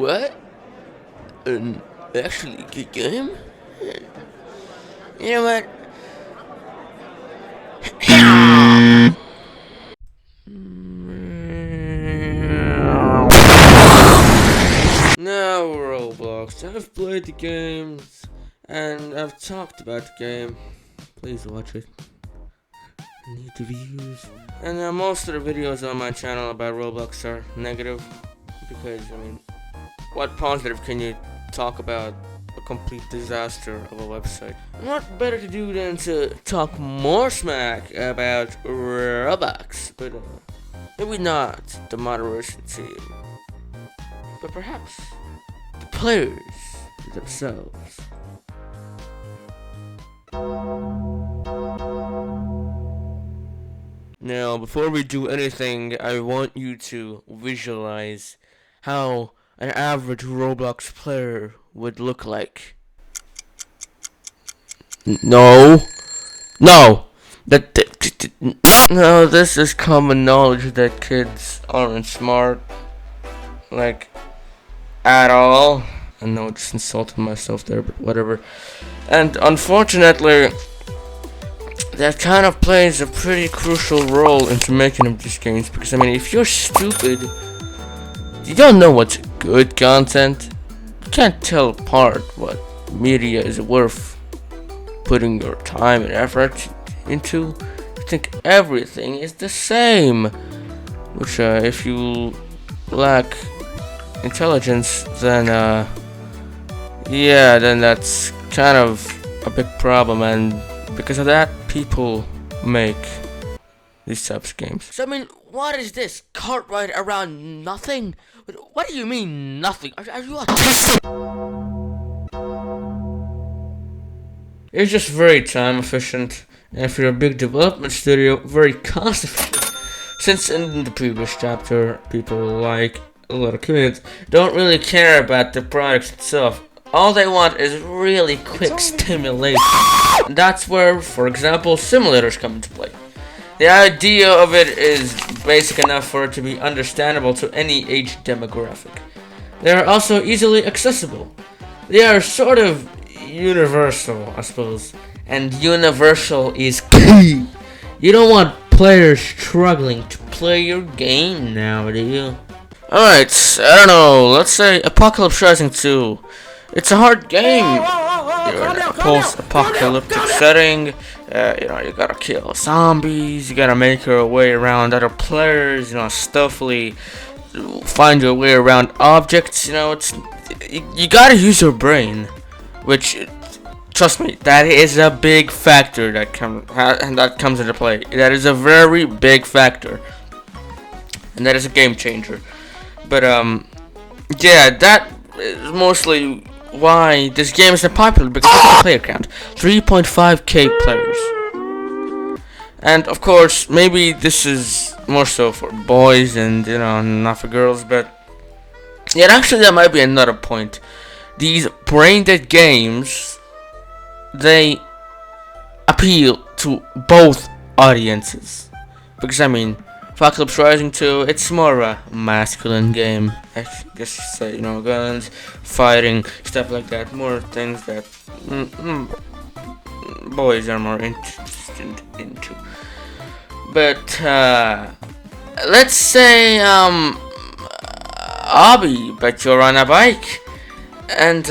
What? An actually good game? You know what? Now Roblox. I've played the games and I've talked about the game. Please watch it. I need the views. And most of the videos on my channel about Roblox are negative because what positive can you talk about a complete disaster of a website? What better to do than to talk more smack about Roblox, but maybe not the moderation team, but perhaps the players themselves. Now, before we do anything, I want you to visualize how an average Roblox player would look like. No, no, this is common knowledge that kids aren't smart, like, at all. I know I just insulted myself there, but whatever. And unfortunately, that kind of plays a pretty crucial role into making of these games, because if you're stupid, you don't know what's good content. You can't tell apart what media is worth putting your time and effort into. You think everything is the same, which if you lack intelligence, then then that's kind of a big problem, and because of that, people make these types of games. So what is this? Cart ride around nothing? What do you mean nothing? Are you autistic? It's just very time efficient, and for a big development studio, very cost efficient. Since in the previous chapter, people like a lot of kids don't really care about the product itself. All they want is really quick stimulation. That's where, for example, simulators come into play. The idea of it is basic enough for it to be understandable to any age demographic. They are also easily accessible. They are sort of universal, I suppose. And universal is key. You don't want players struggling to play your game now, do you? Alright, I don't know, let's say Apocalypse Rising 2. It's a hard game. You're in a post-apocalyptic setting. You gotta kill zombies. You gotta make your way around other players. Stealthily find your way around objects. You gotta use your brain, which, trust me, that is a big factor that comes into play. That is a very big factor, and that is a game changer. But that is mostly why this game is not popular, because of the player count. 3.5k players. And of course, maybe this is more so for boys and, not for girls, but actually that might be another point. These brain-dead games, they appeal to both audiences. Because Apocalypse Rising 2, it's more a masculine game. I guess you say, guns, fighting, stuff like that. More things that boys are more interested into. But let's say Obby, but you're on a bike, and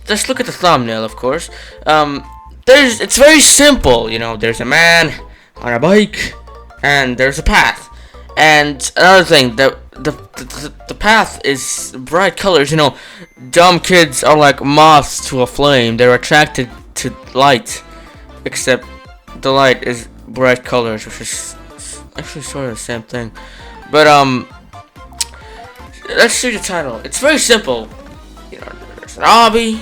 just look at the thumbnail, of course. It's very simple. There's a man on a bike, and there's a path. And another thing, the path is bright colors. Dumb kids are like moths to a flame. They're attracted to light, except the light is bright colors, which is actually sort of the same thing. But let's see the title. It's very simple. There's an obby,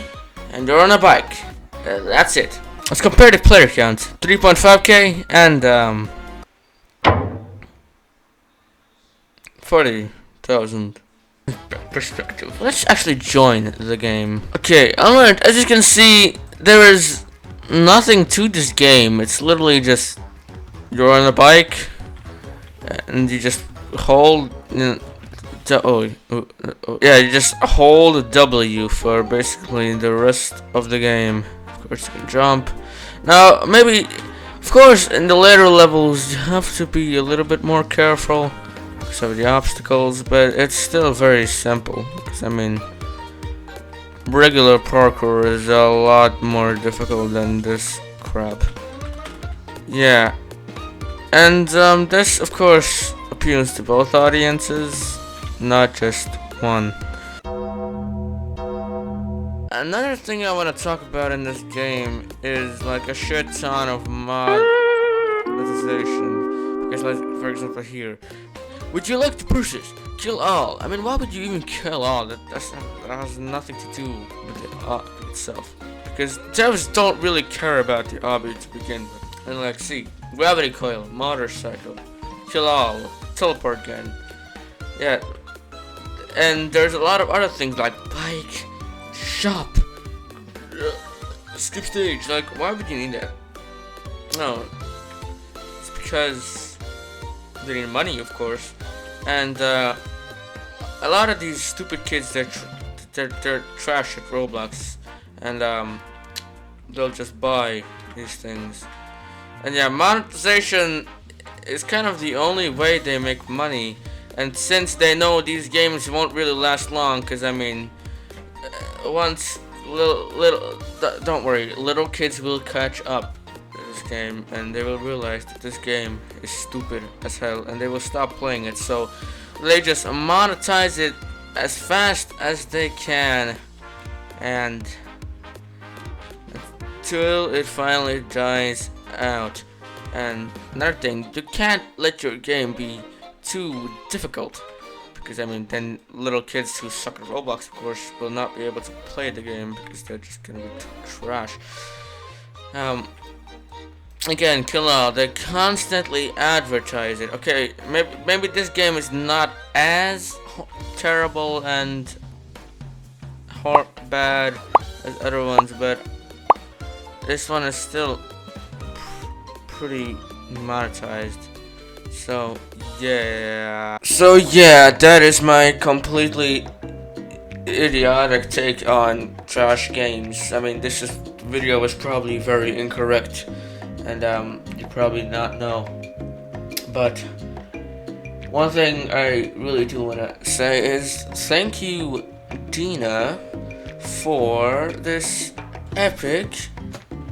and you're on a bike. That's it. Let's compare the player count. 3.5k and 40,000 perspective. Let's actually join the game. Okay, alright, as you can see, there is nothing to this game. It's literally just you're on a bike and you just hold Yeah, you just hold W for basically the rest of the game. Of course, you can jump. Now, maybe, of course, in the later levels, you have to be a little bit more careful because of the obstacles, but it's still very simple. Because, I mean, regular parkour is a lot more difficult than this crap. Yeah. And this, of course, appeals to both audiences, not just one. Another thing I want to talk about in this game is like a shit ton of monetization. Because, like, for example, here, would you like to purchase? Kill all. I mean, why would you even kill all? That has nothing to do with the itself. Because devs don't really care about the obby to begin with. And like, see, gravity coil, motorcycle, kill all, teleport gun. Yeah. And there's a lot of other things like bike, shop, skip stage. Like, why would you need that? No. It's because they need money, of course. And a lot of these stupid kids, they're trash at Roblox. And they'll just buy these things. And yeah, monetization is kind of the only way they make money. And since they know these games won't really last long, because I mean, once don't worry, little kids will catch up to this game, and they will realize that this game is stupid as hell, and they will stop playing it. So they just monetize it as fast as they can, and until it finally dies out. And another thing, you can't let your game be too difficult, because I mean, then little kids who suck at Roblox, of course, will not be able to play the game because they're just gonna be trash. Again, kill all. They constantly advertise it. Okay, maybe this game is not as terrible and bad as other ones, but this one is still pretty monetized. So yeah, that is my completely idiotic take on trash games. I mean, this video was probably very incorrect, and you probably not know. But one thing I really do want to say is thank you, Dina, for this epic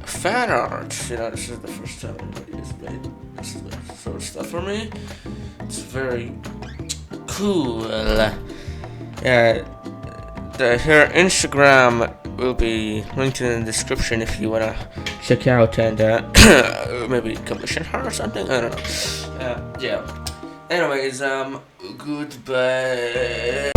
fan art. You know, this is the first time anybody has made this sort of stuff for me. It's very cool. Yeah, her Instagram will be linked in the description if you wanna check out and maybe commission her or something. I don't know. Yeah. Anyways, goodbye.